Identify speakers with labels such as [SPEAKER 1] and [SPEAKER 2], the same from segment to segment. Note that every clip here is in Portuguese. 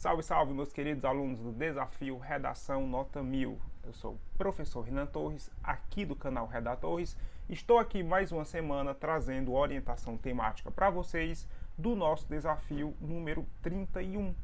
[SPEAKER 1] Salve, salve, meus queridos alunos do Desafio Redação Nota 1000. Eu sou o professor Renan Torres, aqui do canal Redatorres. Estou aqui mais uma semana trazendo orientação temática para vocês do nosso desafio número 31.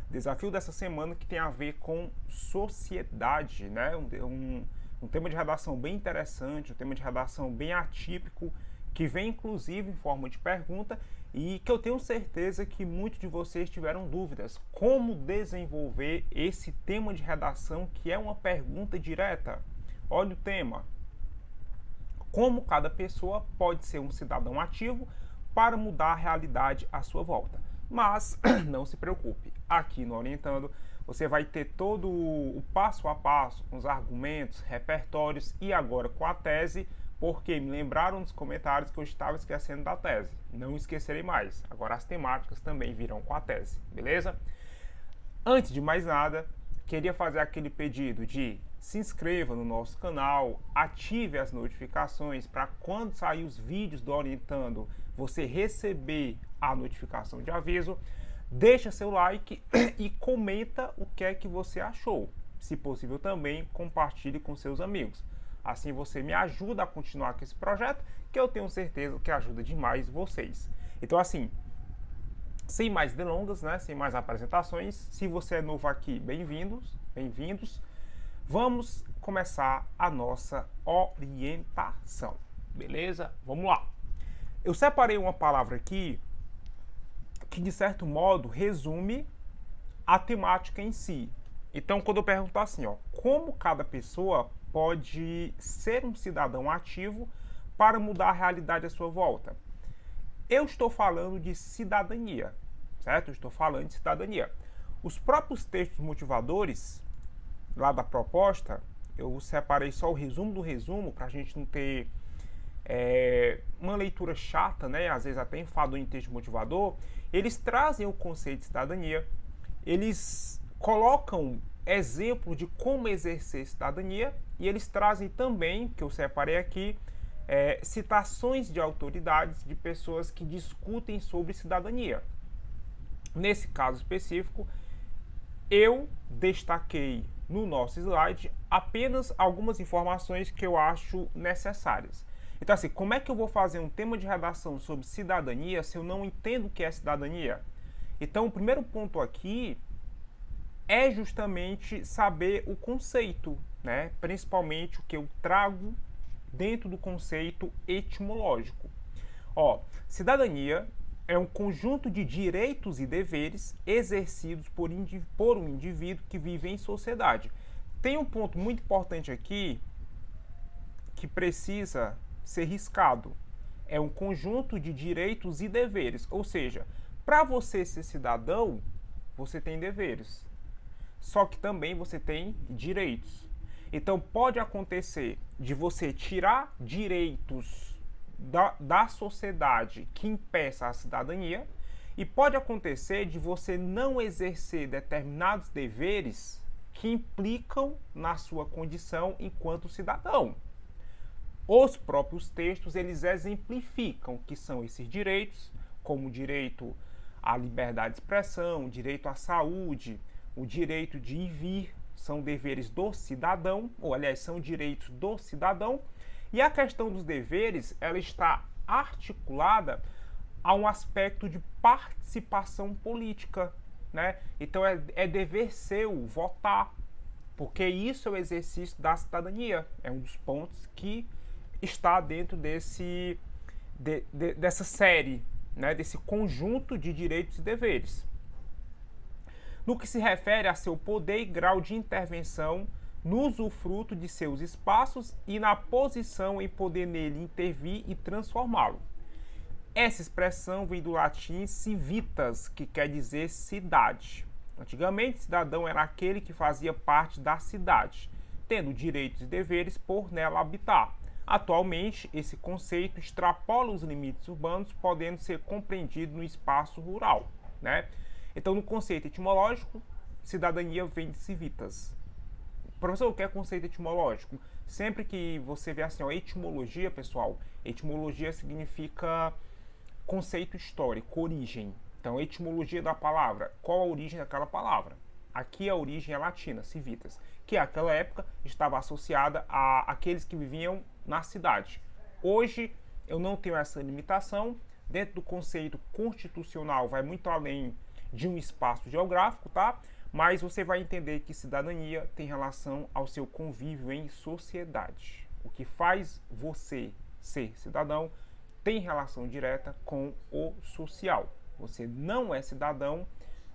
[SPEAKER 1] Desafio dessa semana que tem a ver com sociedade, né? Um tema de redação bem interessante, um tema de redação bem atípico, que vem inclusive em forma de pergunta e que eu tenho certeza que muitos de vocês tiveram dúvidas. Como desenvolver esse tema de redação que é uma pergunta direta? Olha o tema. Como cada pessoa pode ser um cidadão ativo para mudar a realidade à sua volta? Mas não se preocupe, aqui no Orientando você vai ter todo o passo a passo, com os argumentos, repertórios e agora com a tese, porque me lembraram nos comentários que eu estava esquecendo da tese. Não esquecerei mais. Agora as temáticas também virão com a tese, beleza? Antes de mais nada, queria fazer aquele pedido de se inscreva no nosso canal, ative as notificações para quando sair os vídeos do Orientando, você receber a notificação de aviso. Deixa seu like e comenta o que é que você achou. Se possível também, compartilhe com seus amigos. Assim você me ajuda a continuar com esse projeto, que eu tenho certeza que ajuda demais vocês. Então assim, sem mais delongas, né, sem mais apresentações, se você é novo aqui, bem-vindos, bem-vindos. Vamos começar a nossa orientação, beleza? Vamos lá. Eu separei uma palavra aqui que, de certo modo, resume a temática em si. Então, quando eu pergunto assim, ó, como cada pessoa pode ser um cidadão ativo para mudar a realidade à sua volta? Eu estou falando de cidadania, certo? Eu estou falando de cidadania. Os próprios textos motivadores lá da proposta, eu separei só o resumo do resumo para a gente não ter uma leitura chata, né? Às vezes até enfadonho em texto motivador. Eles trazem o conceito de cidadania, eles colocam exemplo de como exercer cidadania e eles trazem também, que eu separei aqui, citações de autoridades, de pessoas que discutem sobre cidadania. Nesse caso específico, eu destaquei no nosso slide apenas algumas informações que eu acho necessárias. Então assim, como é que eu vou fazer um tema de redação sobre cidadania se eu não entendo o que é cidadania? Então o primeiro ponto aqui é justamente saber o conceito, né? Principalmente o que eu trago dentro do conceito etimológico. Ó, cidadania é um conjunto de direitos e deveres exercidos por um indivíduo que vive em sociedade. Tem um ponto muito importante aqui que precisa ser riscado. É um conjunto de direitos e deveres, ou seja, para você ser cidadão, você tem deveres. Só que também você tem direitos. Então pode acontecer de você tirar direitos da sociedade que impeça a cidadania e pode acontecer de você não exercer determinados deveres que implicam na sua condição enquanto cidadão. Os próprios textos, eles exemplificam que são esses direitos, como o direito à liberdade de expressão, o direito à saúde, o direito de ir e vir, são deveres do cidadão, ou aliás, são direitos do cidadão. E a questão dos deveres, ela está articulada a um aspecto de participação política, né? Então é dever seu votar, porque isso é o exercício da cidadania. É um dos pontos que está dentro dessa série, né? Desse conjunto de direitos e deveres. No que se refere a seu poder e grau de intervenção no usufruto de seus espaços e na posição em poder nele intervir e transformá-lo. Essa expressão vem do latim civitas, que quer dizer cidade. Antigamente, cidadão era aquele que fazia parte da cidade, tendo direitos e deveres por nela habitar. Atualmente, esse conceito extrapola os limites urbanos, podendo ser compreendido no espaço rural, né? Então, no conceito etimológico, cidadania vem de civitas. Professor, o que é conceito etimológico? Sempre que você vê assim, ó, etimologia, pessoal, etimologia significa conceito histórico, origem. Então, a etimologia da palavra, qual a origem daquela palavra? Aqui a origem é latina, civitas, que naquela época estava associada a aqueles que viviam na cidade. Hoje eu não tenho essa limitação. Dentro do conceito constitucional vai muito além de um espaço geográfico, tá? Mas você vai entender que cidadania tem relação ao seu convívio em sociedade. O que faz você ser cidadão tem relação direta com o social. Você não é cidadão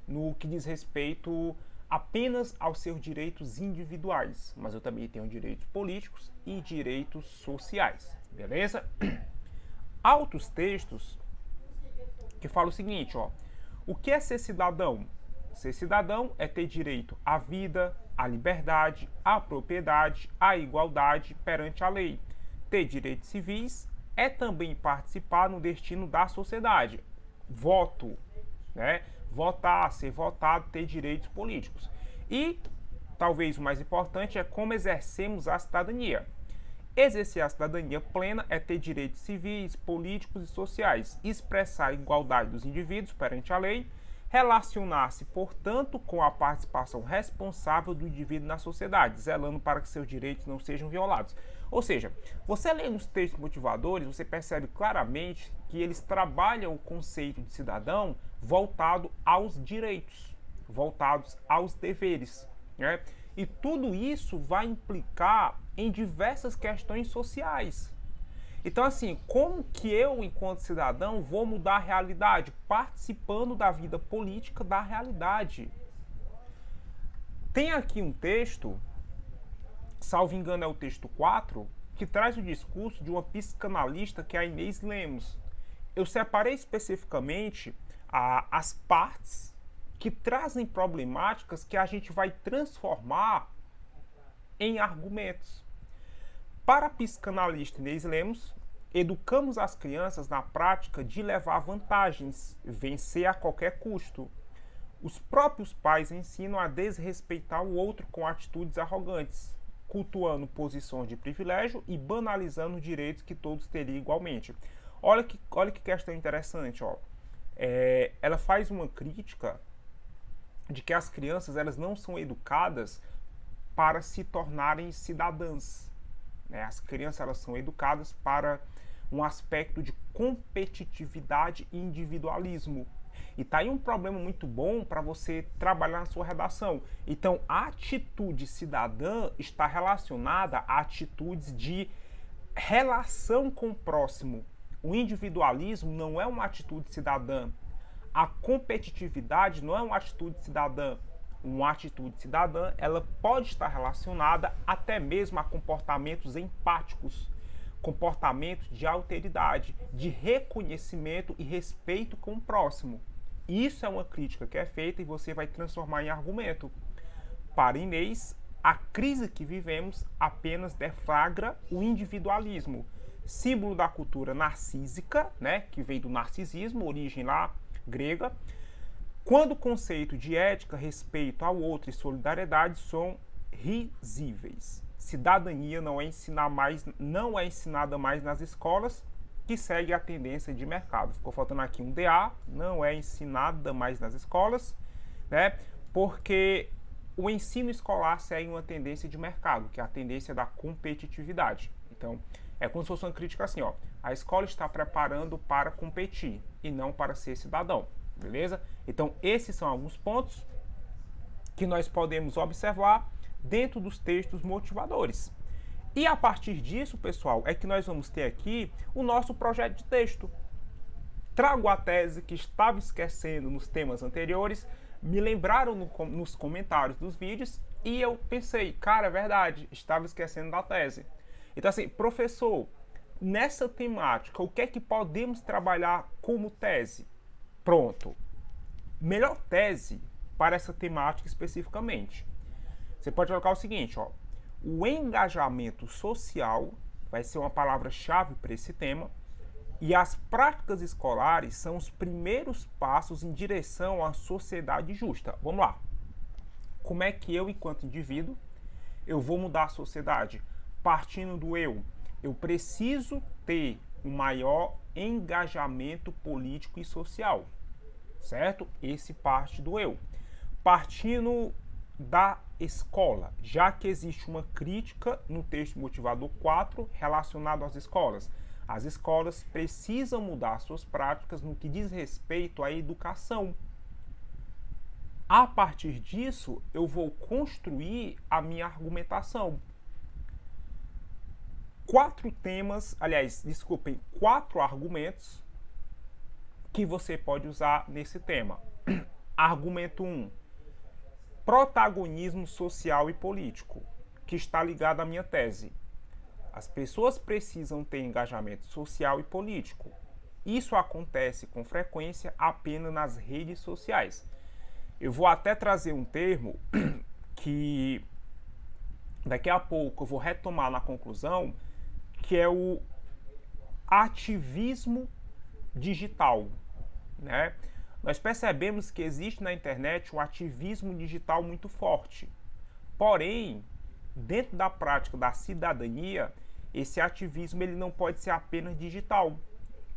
[SPEAKER 1] no que diz respeito apenas aos seus direitos individuais, mas eu também tenho direitos políticos e direitos sociais, beleza? Há outros textos que falam o seguinte, ó: o que é ser cidadão? Ser cidadão é ter direito à vida, à liberdade, à propriedade, à igualdade perante a lei. Ter direitos civis é também participar no destino da sociedade. Voto, né? Votar, ser votado, ter direitos políticos. E, talvez o mais importante, é como exercemos a cidadania. Exercer a cidadania plena é ter direitos civis, políticos e sociais, expressar a igualdade dos indivíduos perante a lei, relacionar-se, portanto, com a participação responsável do indivíduo na sociedade, zelando para que seus direitos não sejam violados. Ou seja, você lendo os textos motivadores, você percebe claramente que eles trabalham o conceito de cidadão voltado aos direitos, voltados aos deveres, né? E tudo isso vai implicar em diversas questões sociais. Então, assim, como que eu, enquanto cidadão, vou mudar a realidade? Participando da vida política da realidade. Tem aqui um texto, salvo engano é o texto 4, que traz o discurso de uma psicanalista que é a Inês Lemos. Eu separei especificamente as partes que trazem problemáticas que a gente vai transformar em argumentos. Para a psicanalista Inês Lemos, educamos as crianças na prática de levar vantagens, vencer a qualquer custo. Os próprios pais ensinam a desrespeitar o outro com atitudes arrogantes, cultuando posições de privilégio e banalizando direitos que todos teriam igualmente. Olha que questão interessante, ó. Ela faz uma crítica de que as crianças elas não são educadas para se tornarem cidadãs, né? As crianças elas são educadas para um aspecto de competitividade e individualismo. E tá aí um problema muito bom para você trabalhar na sua redação. Então, a atitude cidadã está relacionada a atitudes de relação com o próximo. O individualismo não é uma atitude cidadã. A competitividade não é uma atitude cidadã. Uma atitude cidadã, ela pode estar relacionada até mesmo a comportamentos empáticos, comportamentos de alteridade, de reconhecimento e respeito com o próximo. Isso é uma crítica que é feita e você vai transformar em argumento. Para Inês, a crise que vivemos apenas deflagra o individualismo, símbolo da cultura narcísica, né, que vem do narcisismo, origem lá grega, quando o conceito de ética, respeito ao outro e solidariedade são risíveis. Cidadania não é ensinada mais nas escolas, que segue a tendência de mercado. Ficou faltando aqui um DA, não é ensinada mais nas escolas, né? Porque o ensino escolar segue uma tendência de mercado, que é a tendência da competitividade. Então, é como se fosse uma crítica assim, ó. A escola está preparando para competir e não para ser cidadão, beleza? Então, esses são alguns pontos que nós podemos observar dentro dos textos motivadores. E a partir disso, pessoal, é que nós vamos ter aqui o nosso projeto de texto. Trago a tese que estava esquecendo nos temas anteriores, me lembraram nos comentários dos vídeos e eu pensei, cara, é verdade, estava esquecendo da tese. Então assim, professor, nessa temática, o que é que podemos trabalhar como tese? Pronto. Melhor tese para essa temática especificamente. Você pode colocar o seguinte, ó. O engajamento social vai ser uma palavra-chave para esse tema e as práticas escolares são os primeiros passos em direção à sociedade justa. Vamos lá. Como é que eu, enquanto indivíduo, eu vou mudar a sociedade? Partindo do eu preciso ter um maior engajamento político e social. certo? Esse parte do eu. Partindo da escola, já que existe uma crítica no texto motivador 4 relacionado às escolas. As escolas precisam mudar suas práticas no que diz respeito à educação. A partir disso, eu vou construir a minha argumentação. 4 argumentos que você pode usar nesse tema. Argumento 1. Protagonismo social e político, que está ligado à minha tese. As pessoas precisam ter engajamento social e político. Isso acontece com frequência apenas nas redes sociais. Eu vou até trazer um termo que daqui a pouco eu vou retomar na conclusão, que é o ativismo digital, né? Nós percebemos que existe na internet um ativismo digital muito forte. Porém, dentro da prática da cidadania, esse ativismo ele não pode ser apenas digital.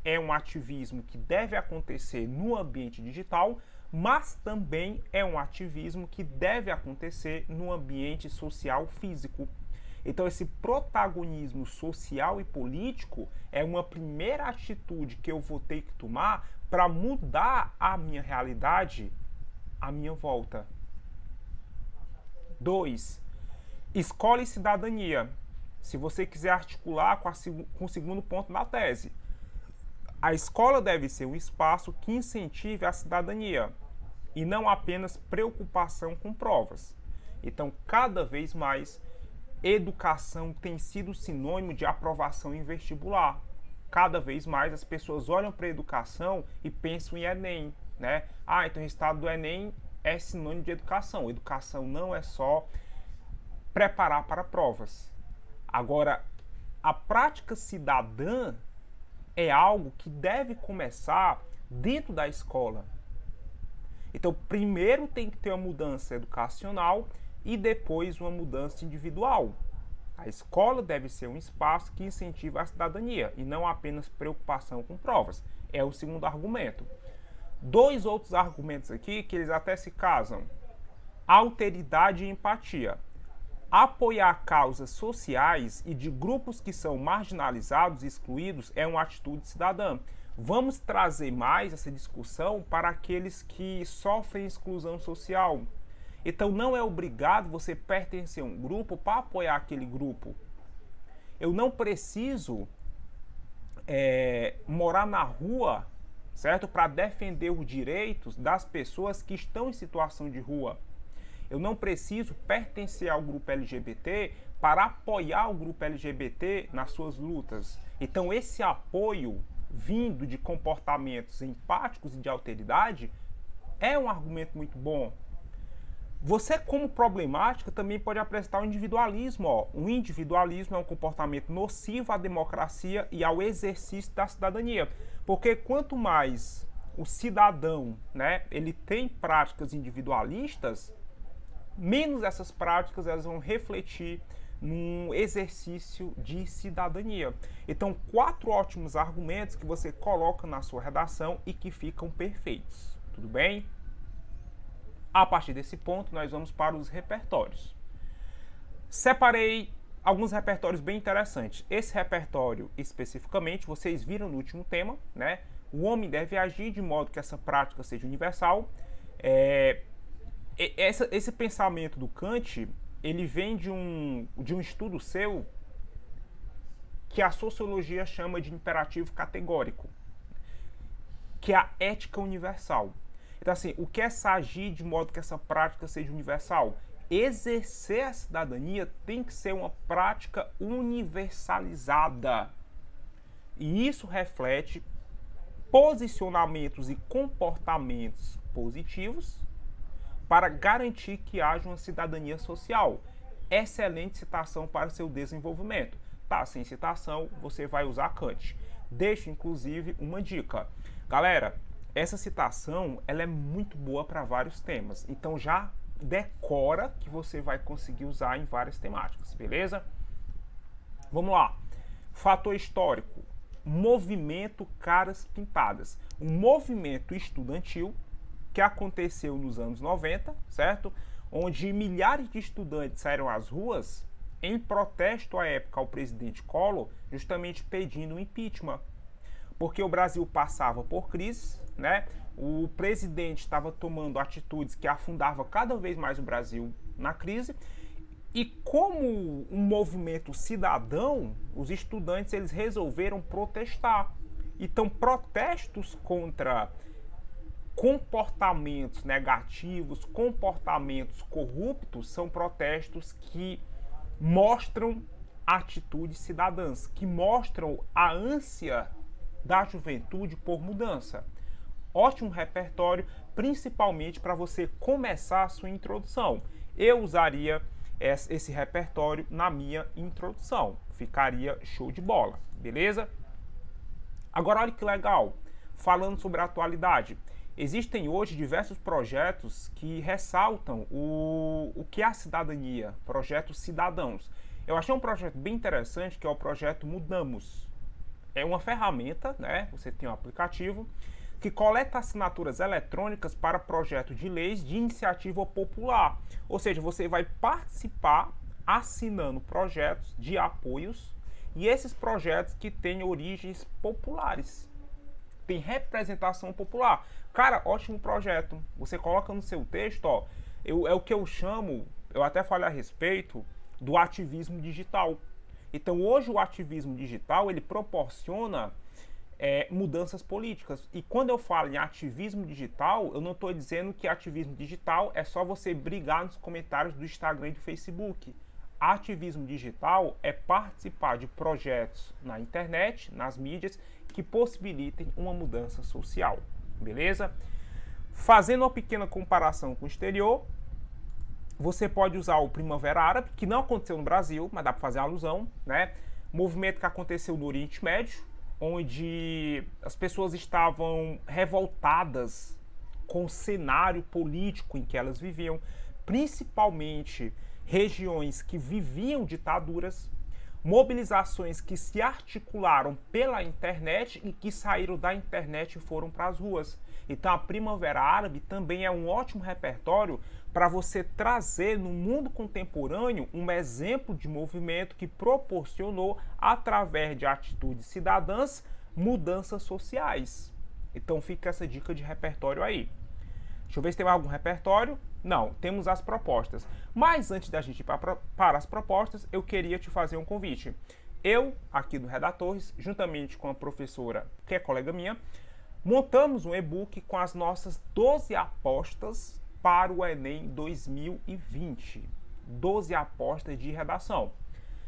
[SPEAKER 1] É um ativismo que deve acontecer no ambiente digital, mas também é um ativismo que deve acontecer no ambiente social físico. Então, esse protagonismo social e político é uma primeira atitude que eu vou ter que tomar para mudar a minha realidade à minha volta. 2. Escola e cidadania. Se você quiser articular com o segundo ponto da tese. A escola deve ser um espaço que incentive a cidadania e não apenas preocupação com provas. Então, cada vez mais, educação tem sido sinônimo de aprovação em vestibular. Cada vez mais as pessoas olham para a educação e pensam em Enem, né? Então o resultado do Enem é sinônimo de educação. Educação não é só preparar para provas. Agora, a prática cidadã é algo que deve começar dentro da escola. Então, primeiro tem que ter uma mudança educacional e depois uma mudança individual. A escola deve ser um espaço que incentiva a cidadania e não apenas preocupação com provas. É o segundo argumento. 2 outros argumentos aqui que eles até se casam. Alteridade e empatia. Apoiar causas sociais e de grupos que são marginalizados e excluídos é uma atitude cidadã. Vamos trazer mais essa discussão para aqueles que sofrem exclusão social. Então não é obrigado você pertencer a um grupo para apoiar aquele grupo. Eu não preciso morar na rua, certo? Para defender os direitos das pessoas que estão em situação de rua. Eu não preciso pertencer ao grupo LGBT para apoiar o grupo LGBT nas suas lutas. Então esse apoio vindo de comportamentos empáticos e de alteridade é um argumento muito bom. Você, como problemática, também pode apresentar o individualismo. O individualismo é um comportamento nocivo à democracia e ao exercício da cidadania. Porque quanto mais o cidadão, né, ele tem práticas individualistas, menos essas práticas elas vão refletir num exercício de cidadania. Então, 4 ótimos argumentos que você coloca na sua redação e que ficam perfeitos. Tudo bem? A partir desse ponto, nós vamos para os repertórios. Separei alguns repertórios bem interessantes. Esse repertório, especificamente, vocês viram no último tema, né? O homem deve agir de modo que essa prática seja universal. Esse pensamento do Kant, ele vem de um estudo seu que a sociologia chama de imperativo categórico, que é a ética universal. Então, assim, o que é agir de modo que essa prática seja universal? Exercer a cidadania tem que ser uma prática universalizada. E isso reflete posicionamentos e comportamentos positivos para garantir que haja uma cidadania social. Excelente citação para seu desenvolvimento. Tá, sem citação, você vai usar Kant. Deixo, inclusive, uma dica. Galera, essa citação ela é muito boa para vários temas. Então já decora que você vai conseguir usar em várias temáticas, beleza? Vamos lá. Fator histórico. Movimento Caras Pintadas. Um movimento estudantil, que aconteceu nos anos 90, certo? Onde milhares de estudantes saíram às ruas em protesto à época ao presidente Collor, justamente pedindo o impeachment. Porque o Brasil passava por crise, né? O presidente estava tomando atitudes que afundavam cada vez mais o Brasil na crise. E como um movimento cidadão, os estudantes eles resolveram protestar. Então, protestos contra comportamentos negativos, comportamentos corruptos, são protestos que mostram atitudes cidadãs, que mostram a ânsia da juventude por mudança. Ótimo repertório, principalmente para você começar a sua introdução. Eu usaria esse repertório na minha introdução. Ficaria show de bola, beleza? Agora olha que legal, falando sobre a atualidade. Existem hoje diversos projetos que ressaltam o que é a cidadania, projetos cidadãos. Eu achei um projeto bem interessante que é o projeto Mudamos. É uma ferramenta, né? Você tem um aplicativo que coleta assinaturas eletrônicas para projetos de leis de iniciativa popular. Ou seja, você vai participar assinando projetos de apoios e esses projetos que têm origens populares, tem representação popular. Cara, ótimo projeto. Você coloca no seu texto, ó, é o que eu chamo, eu até falei a respeito do ativismo digital. Então hoje o ativismo digital ele proporciona mudanças políticas. E quando eu falo em ativismo digital, eu não estou dizendo que ativismo digital é só você brigar nos comentários do Instagram e do Facebook. Ativismo digital é participar de projetos na internet, nas mídias, que possibilitem uma mudança social, beleza? Fazendo uma pequena comparação com o exterior, você pode usar o Primavera Árabe, que não aconteceu no Brasil, mas dá para fazer alusão, né? Movimento que aconteceu no Oriente Médio, onde as pessoas estavam revoltadas com o cenário político em que elas viviam, principalmente regiões que viviam ditaduras, mobilizações que se articularam pela internet e que saíram da internet e foram para as ruas. Então a Primavera Árabe também é um ótimo repertório para você trazer no mundo contemporâneo um exemplo de movimento que proporcionou, através de atitudes cidadãs, mudanças sociais. Então fica essa dica de repertório aí. Deixa eu ver se tem algum repertório. Não, temos as propostas. Mas antes da gente ir para as propostas, eu queria te fazer um convite. Eu, aqui do Redatores, juntamente com a professora, que é colega minha, montamos um e-book com as nossas 12 apostas para o Enem 2020. 12 apostas de redação.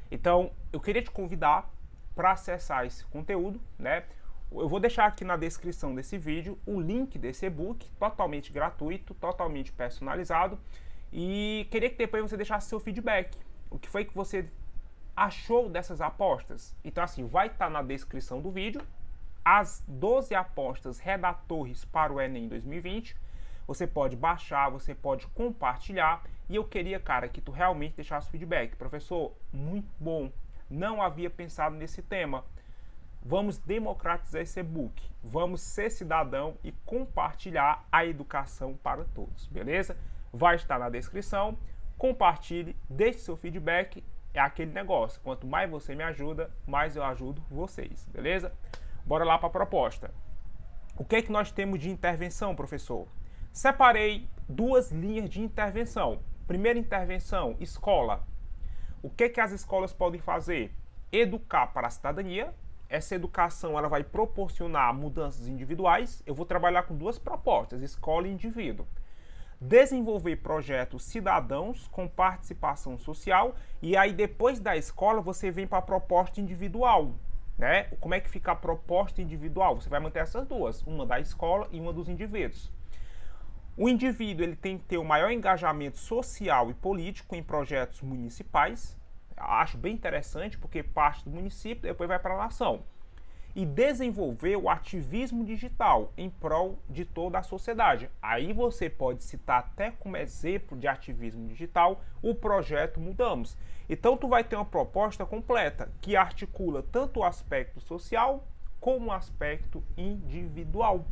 [SPEAKER 1] Então, eu queria te convidar para acessar esse conteúdo, né? Eu vou deixar aqui na descrição desse vídeo o link desse e-book, totalmente gratuito, totalmente personalizado. E queria que depois você deixasse seu feedback. O que foi que você achou dessas apostas? Então, assim, vai estar na descrição do vídeo as 12 apostas redatores para o Enem 2020. Você pode baixar, você pode compartilhar. E eu queria, cara, que tu realmente deixasse feedback. Professor, muito bom. Não havia pensado nesse tema. Vamos democratizar esse e-book. Vamos ser cidadão e compartilhar a educação para todos, beleza? Vai estar na descrição. Compartilhe, deixe seu feedback. É aquele negócio. Quanto mais você me ajuda, mais eu ajudo vocês, beleza? Bora lá para a proposta. O que é que nós temos de intervenção, professor? Separei duas linhas de intervenção. Primeira intervenção, escola. O que é que as escolas podem fazer? Educar para a cidadania. Essa educação ela vai proporcionar mudanças individuais. Eu vou trabalhar com duas propostas, escola e indivíduo. Desenvolver projetos cidadãos com participação social. E aí depois da escola você vem para a proposta individual. Né? Como é que fica a proposta individual? Você vai manter essas duas, uma da escola e uma dos indivíduos. O indivíduo ele tem que ter o maior engajamento social e político em projetos municipais. Acho bem interessante porque parte do município depois vai para a nação. E desenvolver o ativismo digital em prol de toda a sociedade. Aí você pode citar até como exemplo de ativismo digital o projeto Mudamos. Então tu vai ter uma proposta completa que articula tanto o aspecto social como o aspecto individual.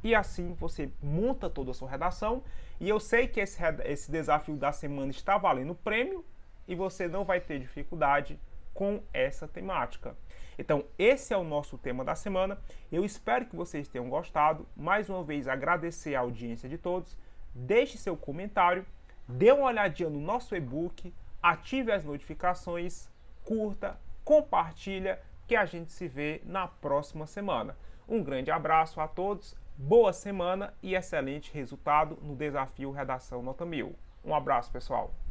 [SPEAKER 1] e assim você monta toda a sua redação. E eu sei que esse desafio da semana está valendo prêmio e você não vai ter dificuldade com essa temática. Então, esse é o nosso tema da semana. Eu espero que vocês tenham gostado. Mais uma vez, agradecer a audiência de todos. Deixe seu comentário, dê uma olhadinha no nosso e-book, ative as notificações, curta, compartilha, que a gente se vê na próxima semana. Um grande abraço a todos, boa semana e excelente resultado no desafio Redação Nota 1000. Um abraço, pessoal!